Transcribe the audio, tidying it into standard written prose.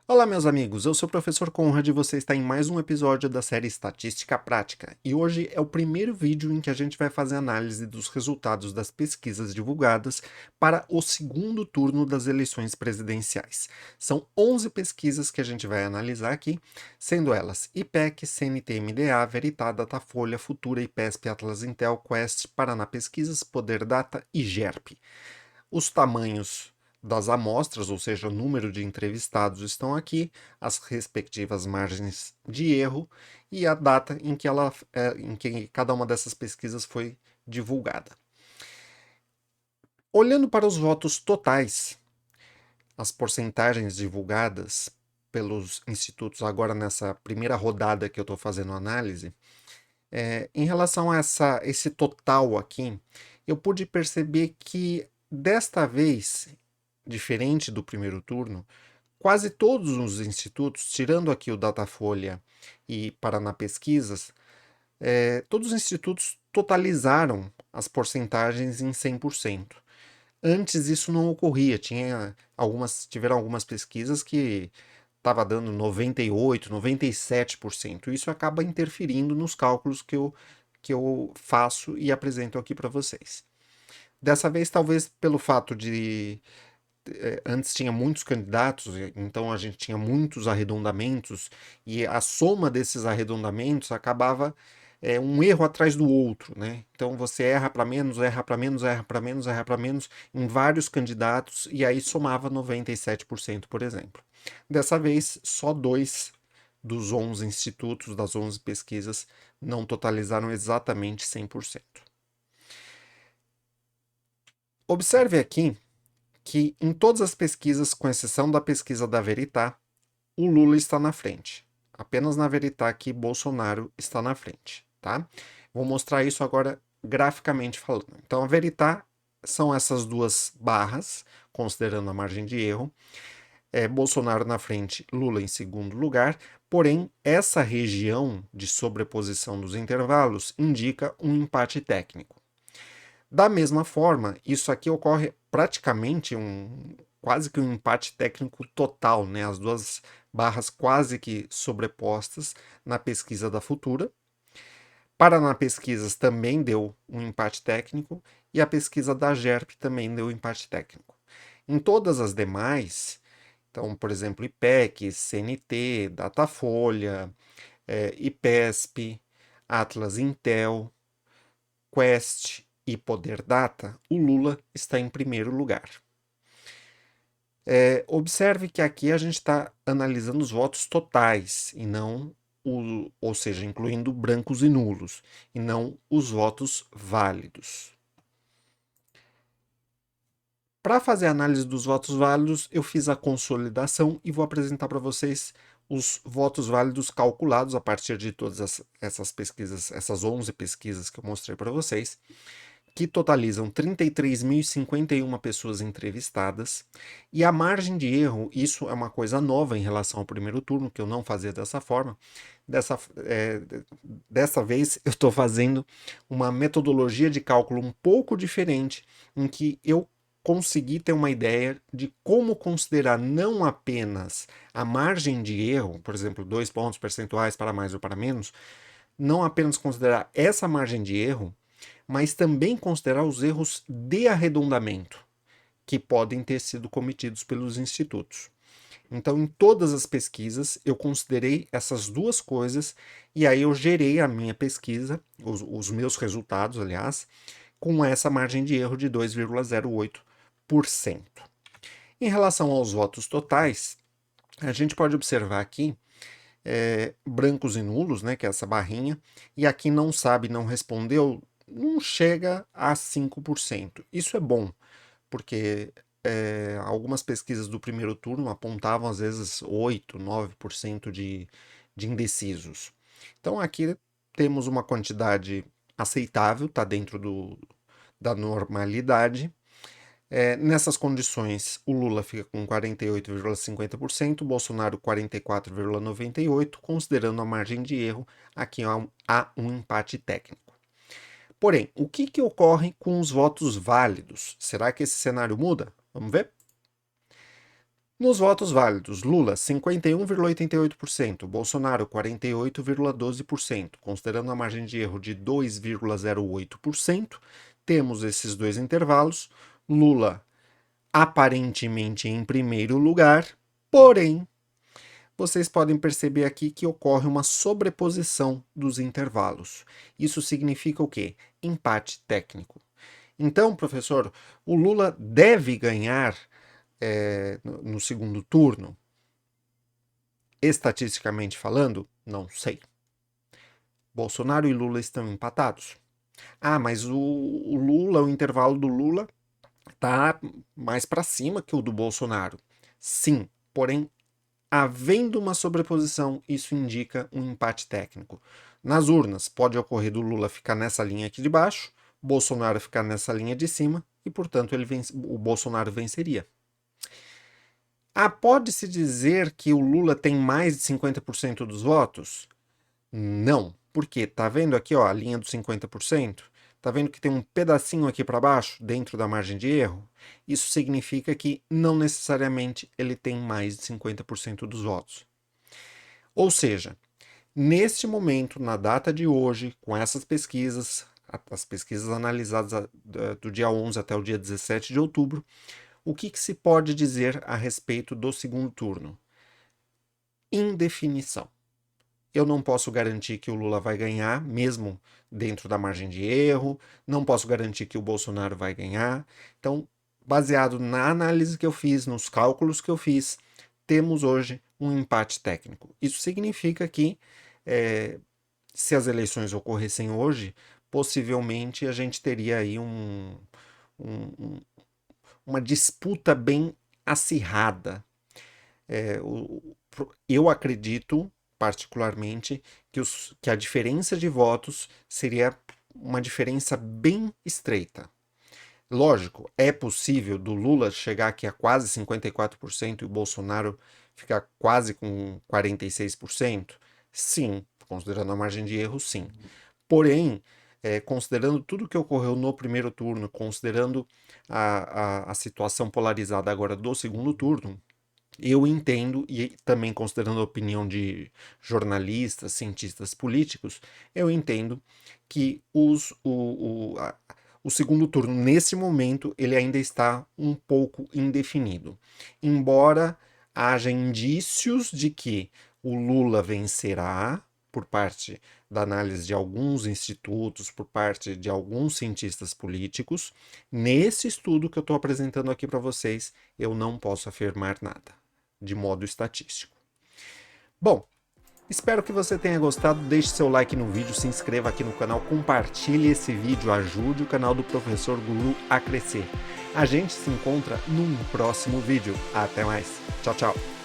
Olá, meus amigos, eu sou o professor Conrad e você está em mais um episódio da série Estatística Prática. E hoje é o primeiro vídeo em que a gente vai fazer análise dos resultados das pesquisas divulgadas para o segundo turno das eleições presidenciais. São 11 pesquisas que a gente vai analisar aqui, sendo elas IPEC, CNT-MDA, Veritá, Datafolha, Futura, IPESP, Atlas Intel, Quest, Paraná Pesquisas, Poder Data e GERP. Os tamanhos das amostras, ou seja, o número de entrevistados estão aqui, as respectivas margens de erro e a data em que cada uma dessas pesquisas foi divulgada. Olhando para os votos totais, as porcentagens divulgadas pelos institutos agora nessa primeira rodada que eu estou fazendo análise, em relação a esse total aqui, eu pude perceber que desta vez, diferente do primeiro turno, quase todos os institutos, tirando aqui o Datafolha e Paraná Pesquisas, todos os institutos totalizaram as porcentagens em 100%. Antes isso não ocorria, tiveram algumas pesquisas que estava dando 98, 97%. Isso acaba interferindo nos cálculos que eu faço e apresento aqui para vocês. Dessa vez, talvez pelo fato de antes tinha muitos candidatos, então a gente tinha muitos arredondamentos, e a soma desses arredondamentos acabava um erro atrás do outro, né? Então você erra para menos, erra para menos, erra para menos, erra para menos em vários candidatos, e aí somava 97%, por exemplo. Dessa vez, só dois dos 11 institutos, das 11 pesquisas, não totalizaram exatamente 100%. Observe aqui que em todas as pesquisas, com exceção da pesquisa da Veritá, o Lula está na frente. Apenas na Veritá que Bolsonaro está na frente, tá? Vou mostrar isso agora graficamente falando. Então, a Veritá são essas duas barras, considerando a margem de erro. Bolsonaro na frente, Lula em segundo lugar. Porém, essa região de sobreposição dos intervalos indica um empate técnico. Da mesma forma, isso aqui ocorre praticamente quase que um empate técnico total, né? As duas barras quase que sobrepostas na pesquisa da Futura. Paraná Pesquisas também deu um empate técnico e a pesquisa da GERP também deu um empate técnico. Em todas as demais, então, por exemplo, IPEC, CNT, Datafolha, IPESP, Atlas Intel, Quest e Poder Data, o Lula está em primeiro lugar. Observe que aqui a gente está analisando os votos totais e não, ou seja, incluindo brancos e nulos, e não os votos válidos. Para fazer a análise dos votos válidos, eu fiz a consolidação e vou apresentar para vocês os votos válidos calculados a partir de todas essas pesquisas, essas 11 pesquisas que eu mostrei para vocês, que totalizam 33.051 pessoas entrevistadas, e a margem de erro, isso é uma coisa nova em relação ao primeiro turno, que eu não fazia dessa forma. Dessa vez eu estou fazendo uma metodologia de cálculo um pouco diferente, em que eu consegui ter uma ideia de como considerar não apenas a margem de erro, por exemplo, 2 pontos percentuais para mais ou para menos, não apenas considerar essa margem de erro, mas também considerar os erros de arredondamento que podem ter sido cometidos pelos institutos. Então, em todas as pesquisas, eu considerei essas duas coisas e aí eu gerei a minha pesquisa, os meus resultados, aliás, com essa margem de erro de 2,08%. Em relação aos votos totais, a gente pode observar aqui brancos e nulos, né, que é essa barrinha, e aqui não sabe, não respondeu, não chega a 5%. Isso é bom, porque algumas pesquisas do primeiro turno apontavam às vezes 8, 9% de indecisos. Então aqui temos uma quantidade aceitável, está dentro da normalidade. Nessas condições, o Lula fica com 48,50%, o Bolsonaro 44,98%, considerando a margem de erro, aqui há um empate técnico. Porém, o que ocorre com os votos válidos? Será que esse cenário muda? Vamos ver? Nos votos válidos, Lula 51,88%, Bolsonaro 48,12%, considerando a margem de erro de 2,08%, temos esses dois intervalos, Lula aparentemente em primeiro lugar, porém, vocês podem perceber aqui que ocorre uma sobreposição dos intervalos. Isso significa o quê? Empate técnico. Então, professor, o Lula deve ganhar no segundo turno? Estatisticamente falando, não sei. Bolsonaro e Lula estão empatados. Ah, mas o Lula, o intervalo do Lula tá mais para cima que o do Bolsonaro. Sim, porém, havendo uma sobreposição, isso indica um empate técnico. Nas urnas, pode ocorrer do Lula ficar nessa linha aqui de baixo, Bolsonaro ficar nessa linha de cima e, portanto, o Bolsonaro venceria. Ah, pode-se dizer que o Lula tem mais de 50% dos votos? Não. Por quê? Tá vendo aqui, ó, a linha dos 50%? Tá vendo que tem um pedacinho aqui para baixo, dentro da margem de erro? Isso significa que não necessariamente ele tem mais de 50% dos votos. Ou seja, neste momento, na data de hoje, com essas pesquisas, as pesquisas analisadas do dia 11 até o dia 17 de outubro, o que se pode dizer a respeito do segundo turno? Indefinição. Eu não posso garantir que o Lula vai ganhar, mesmo dentro da margem de erro, não posso garantir que o Bolsonaro vai ganhar. Então, baseado na análise que eu fiz, nos cálculos que eu fiz, temos hoje um empate técnico. Isso significa que, se as eleições ocorressem hoje, possivelmente a gente teria aí uma disputa bem acirrada. Eu acredito, particularmente, que a diferença de votos seria uma diferença bem estreita. Lógico, é possível do Lula chegar aqui a quase 54% e o Bolsonaro ficar quase com 46%? Sim, considerando a margem de erro, sim. Porém, considerando tudo que ocorreu no primeiro turno, considerando a situação polarizada agora do segundo turno, eu entendo, e também considerando a opinião de jornalistas, cientistas políticos, eu entendo que o segundo turno, nesse momento, ele ainda está um pouco indefinido. Embora haja indícios de que o Lula vencerá, por parte da análise de alguns institutos, por parte de alguns cientistas políticos, nesse estudo que eu estou apresentando aqui para vocês, eu não posso afirmar nada, de modo estatístico. Bom, espero que você tenha gostado, deixe seu like no vídeo, se inscreva aqui no canal, compartilhe esse vídeo, ajude o canal do Professor Guru a crescer. A gente se encontra num próximo vídeo. Até mais. Tchau, tchau.